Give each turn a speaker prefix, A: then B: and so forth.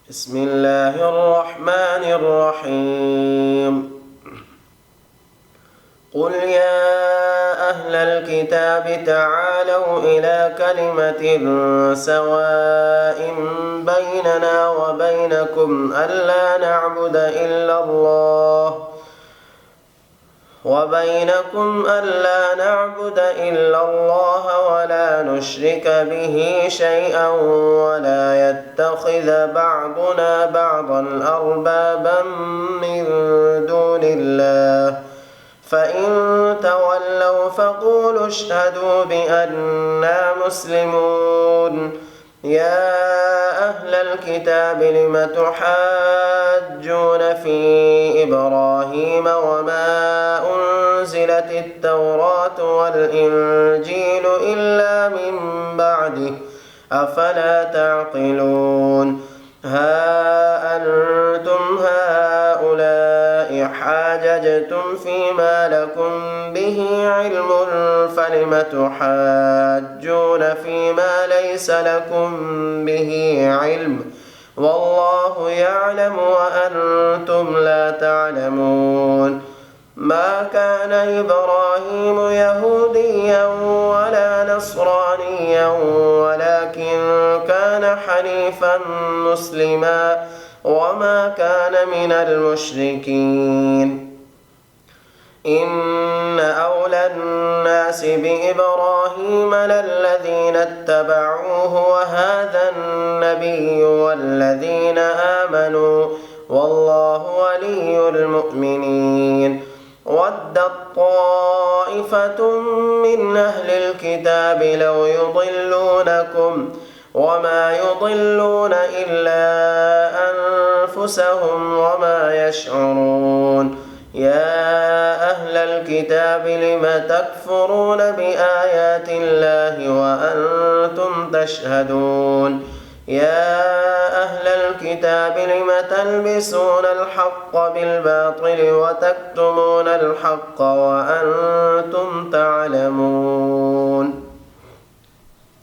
A: بسم الله الرحمن الرحيم. قل يا أهل الكتاب تعالوا إلى كلمة سواء بيننا وبينكم ألا نعبد إلا الله ولا نشرك به شيئا ولا يتخذ بعضنا بعضا أربابا من دون الله فإن تولوا فقولوا اشهدوا بأننا مسلمون. يا أهل الكتاب لم تحاجون في إبراهيم وما أنزلت التوراة والإنجيل إلا من بعده أفلا تعقلون. ها أنتم هؤلاء حاججتم فيما لكم به علم فلم تحاجون فيما ليس لكم به علم والله يعلم وأنتم لا تعلمون. ما كان إبراهيم يهوديا ولا نصرانيا ولكن كان حنيفا مسلما وما كان من المشركين. إن أولى الناس بإبراهيم للذين اتبعوه وهذا النبي والذين آمنوا والله ولي المؤمنين. ودت طائفة من أهل الكتاب لو يضلونكم وما يضلون إلا أنفسهم وما يشعرون. يا أهل الكتاب لم تكفرون بآيات الله وأنتم تشهدون. يا أهل الكتاب لم تلبسون الحق بالباطل وتكتمون الحق وأنتم تعلمون.